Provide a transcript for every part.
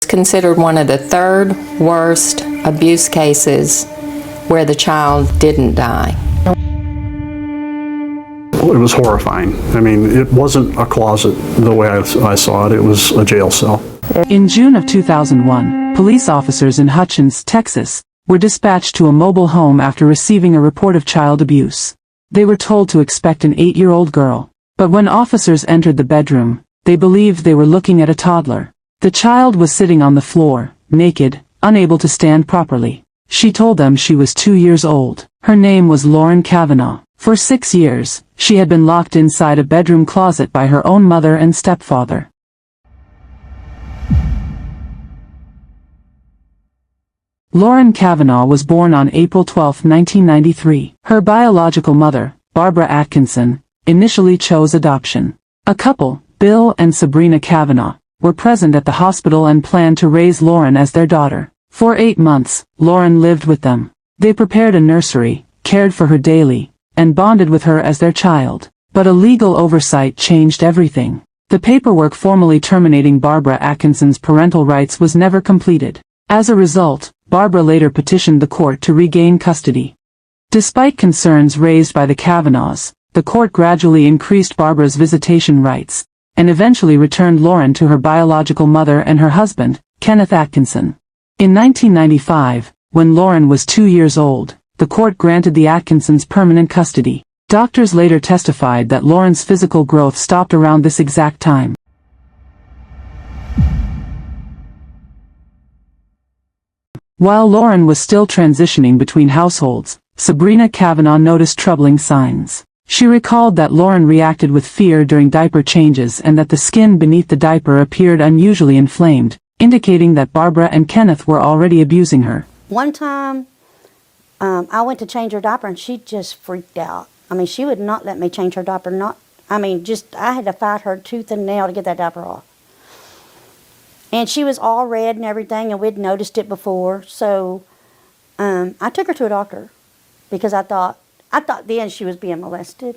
considered one of the third worst abuse cases where the child didn't die. It was horrifying. I mean, it wasn't a closet the way I saw it. It was a jail cell. In June of 2001, police officers in Hutchins, Texas, were dispatched to a mobile home after receiving a report of child abuse. They were told to expect an 8-year-old girl. But when officers entered the bedroom, they believed they were looking at a toddler. The child was sitting on the floor, naked, unable to stand properly. She told them she was 2 years old. Her name was Lauren Kavanaugh. For 6 years, she had been locked inside a bedroom closet by her own mother and stepfather. Lauren Kavanaugh was born on April 12, 1993. Her biological mother, Barbara Atkinson, initially chose adoption. A couple, Bill and Sabrina Kavanaugh, were present at the hospital and planned to raise Lauren as their daughter. For 8 months, Lauren lived with them. They prepared a nursery, cared for her daily, and bonded with her as their child. But a legal oversight changed everything. The paperwork formally terminating Barbara Atkinson's parental rights was never completed. As a result, Barbara later petitioned the court to regain custody. Despite concerns raised by the Kavanaughs, the court gradually increased Barbara's visitation rights, and eventually returned Lauren to her biological mother and her husband, Kenneth Atkinson. In 1995, when Lauren was 2 years old, the court granted the Atkinsons permanent custody. Doctors later testified that Lauren's physical growth stopped around this exact time. While Lauren was still transitioning between households, Sabrina Kavanaugh noticed troubling signs. She recalled that Lauren reacted with fear during diaper changes and that the skin beneath the diaper appeared unusually inflamed, indicating that Barbara and Kenneth were already abusing her. One time, I went to change her diaper and she just freaked out. I mean, she would not let me change her diaper. I had to fight her tooth and nail to get that diaper off. And she was all red and everything, and we'd noticed it before. So I took her to a doctor because I thought then she was being molested.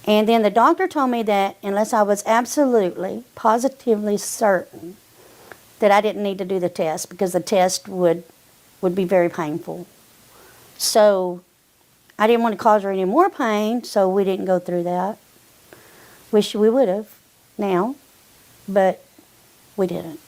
And then the doctor told me that unless I was absolutely, positively certain that I didn't need to do the test because the test would be very painful. So I didn't want to cause her any more pain, so we didn't go through that. Wish we would have now, but we didn't.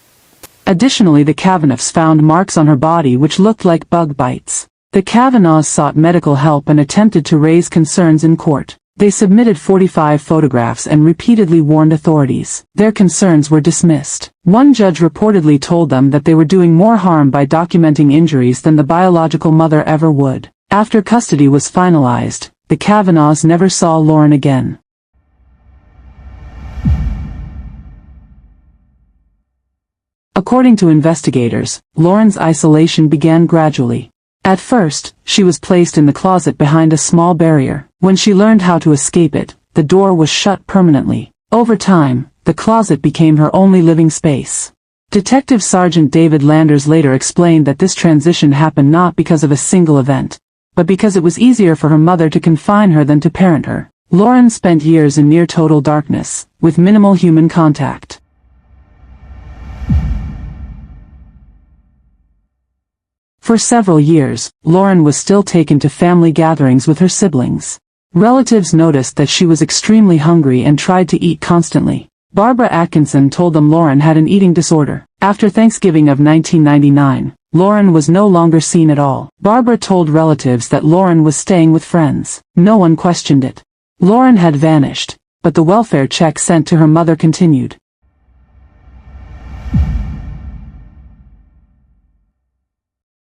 Additionally, the Kavanaughs found marks on her body which looked like bug bites. The Kavanaughs sought medical help and attempted to raise concerns in court. They submitted 45 photographs and repeatedly warned authorities. Their concerns were dismissed. One judge reportedly told them that they were doing more harm by documenting injuries than the biological mother ever would. After custody was finalized, the Kavanaughs never saw Lauren again. According to investigators, Lauren's isolation began gradually. At first, she was placed in the closet behind a small barrier. When she learned how to escape it, the door was shut permanently. Over time, the closet became her only living space. Detective Sergeant David Landers later explained that this transition happened not because of a single event, but because it was easier for her mother to confine her than to parent her. Lauren spent years in near total darkness, with minimal human contact. For several years, Lauren was still taken to family gatherings with her siblings. Relatives noticed that she was extremely hungry and tried to eat constantly. Barbara Atkinson told them Lauren had an eating disorder. After Thanksgiving of 1999, Lauren was no longer seen at all. Barbara told relatives that Lauren was staying with friends. No one questioned it. Lauren had vanished, but the welfare check sent to her mother continued.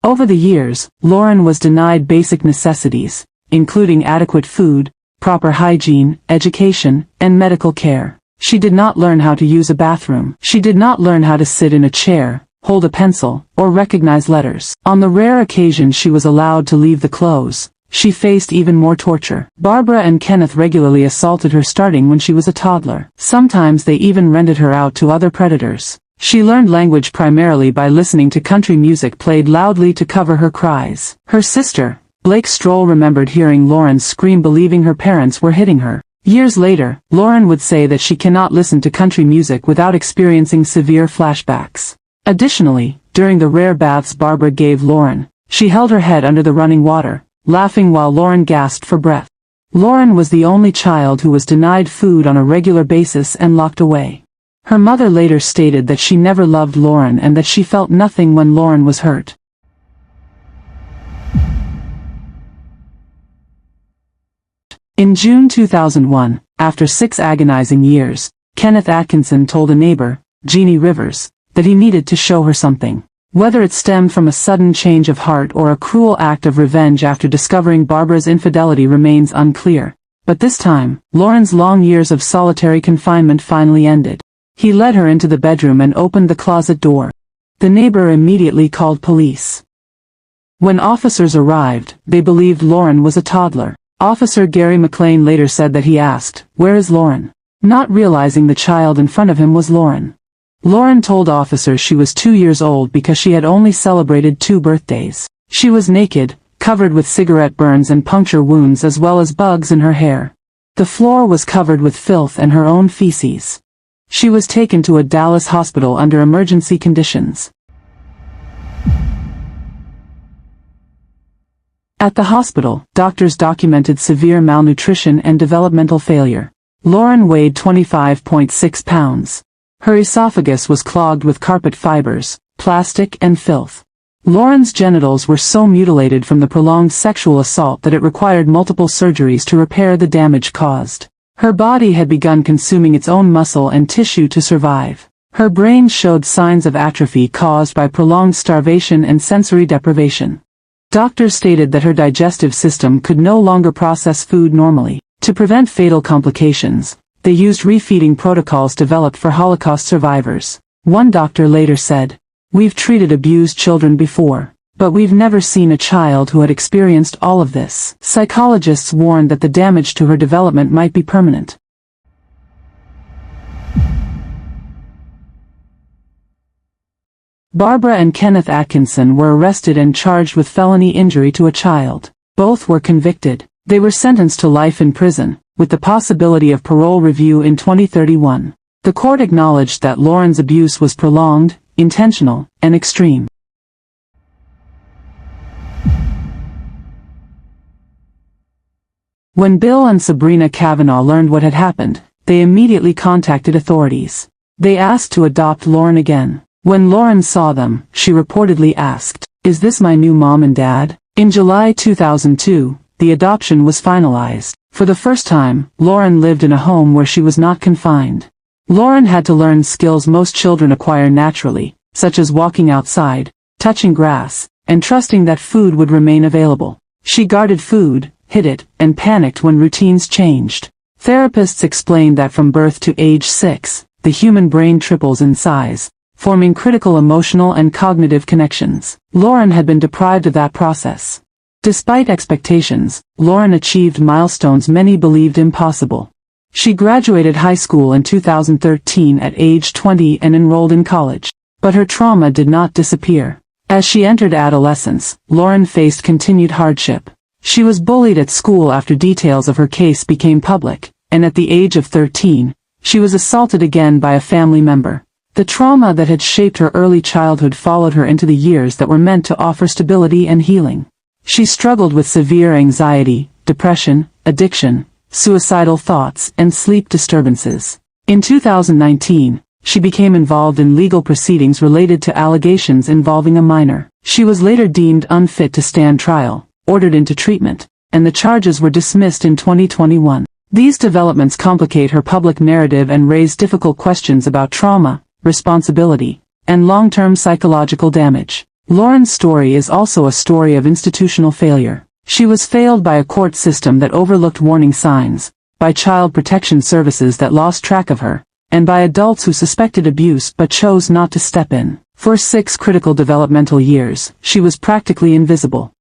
Over the years, Lauren was denied basic necessities, including adequate food, proper hygiene, education, and medical care. She did not learn how to use a bathroom. She did not learn how to sit in a chair, hold a pencil, or recognize letters. On the rare occasion she was allowed to leave the clothes, she faced even more torture. Barbara and Kenneth regularly assaulted her starting when she was a toddler. Sometimes they even rented her out to other predators. She learned language primarily by listening to country music played loudly to cover her cries. Her sister, Blake Stroll, remembered hearing Lauren scream, believing her parents were hitting her. Years later, Lauren would say that she cannot listen to country music without experiencing severe flashbacks. Additionally, during the rare baths Barbara gave Lauren, she held her head under the running water, laughing while Lauren gasped for breath. Lauren was the only child who was denied food on a regular basis and locked away. Her mother later stated that she never loved Lauren and that she felt nothing when Lauren was hurt. In June 2001, after 6 agonizing years, Kenneth Atkinson told a neighbor, Jeannie Rivers, that he needed to show her something. Whether it stemmed from a sudden change of heart or a cruel act of revenge after discovering Barbara's infidelity remains unclear. But this time, Lauren's long years of solitary confinement finally ended. He led her into the bedroom and opened the closet door. The neighbor immediately called police. When officers arrived, they believed Lauren was a toddler. Officer Gary McLean later said that he asked, "Where is Lauren?" not realizing the child in front of him was Lauren. Lauren told officers she was 2 years old because she had only celebrated 2 birthdays. She was naked, covered with cigarette burns and puncture wounds as well as bugs in her hair. The floor was covered with filth and her own feces. She was taken to a Dallas hospital under emergency conditions. At the hospital, doctors documented severe malnutrition and developmental failure. Lauren weighed 25.6 pounds. Her esophagus was clogged with carpet fibers, plastic and filth. Lauren's genitals were so mutilated from the prolonged sexual assault that it required multiple surgeries to repair the damage caused. Her body had begun consuming its own muscle and tissue to survive. Her brain showed signs of atrophy caused by prolonged starvation and sensory deprivation. Doctors stated that her digestive system could no longer process food normally. To prevent fatal complications, they used refeeding protocols developed for Holocaust survivors. One doctor later said, "We've treated abused children before, but we've never seen a child who had experienced all of this." Psychologists warned that the damage to her development might be permanent. Barbara and Kenneth Atkinson were arrested and charged with felony injury to a child. Both were convicted. They were sentenced to life in prison, with the possibility of parole review in 2031. The court acknowledged that Lauren's abuse was prolonged, intentional, and extreme. When Bill and Sabrina Kavanaugh learned what had happened, they immediately contacted authorities. They asked to adopt Lauren again. When Lauren saw them, she reportedly asked, "Is this my new mom and dad?" In July 2002, the adoption was finalized. For the first time, Lauren lived in a home where she was not confined. Lauren had to learn skills most children acquire naturally, such as walking outside, touching grass, and trusting that food would remain available. She guarded food, hid it, and panicked when routines changed. Therapists explained that from birth to age 6, the human brain triples in size, forming critical emotional and cognitive connections. Lauren had been deprived of that process. Despite expectations, Lauren achieved milestones many believed impossible. She graduated high school in 2013 at age 20 and enrolled in college. But her trauma did not disappear. As she entered adolescence, Lauren faced continued hardship. She was bullied at school after details of her case became public, and at the age of 13, she was assaulted again by a family member. The trauma that had shaped her early childhood followed her into the years that were meant to offer stability and healing. She struggled with severe anxiety, depression, addiction, suicidal thoughts, and sleep disturbances. In 2019, she became involved in legal proceedings related to allegations involving a minor. She was later deemed unfit to stand trial, ordered into treatment, and the charges were dismissed in 2021. These developments complicate her public narrative and raise difficult questions about trauma, responsibility, and long-term psychological damage. Lauren's story is also a story of institutional failure. She was failed by a court system that overlooked warning signs, by child protection services that lost track of her, and by adults who suspected abuse but chose not to step in. For 6 critical developmental years, she was practically invisible.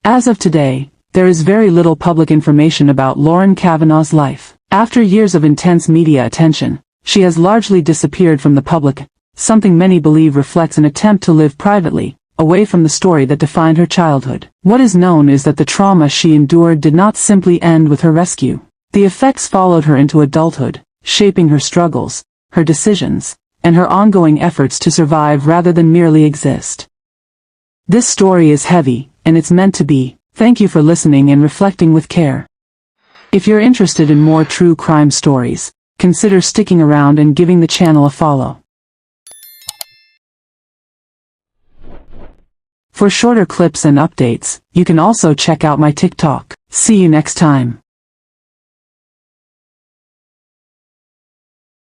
As of today, there is very little public information about Lauren Kavanaugh's life. After years of intense media attention, she has largely disappeared from the public, something many believe reflects an attempt to live privately, away from the story that defined her childhood. What is known is that the trauma she endured did not simply end with her rescue. The effects followed her into adulthood, shaping her struggles, her decisions, and her ongoing efforts to survive rather than merely exist. This story is heavy, and it's meant to be. Thank you for listening and reflecting with care. If you're interested in more true crime stories, consider sticking around and giving the channel a follow. For shorter clips and updates, you can also check out my TikTok. See you next time.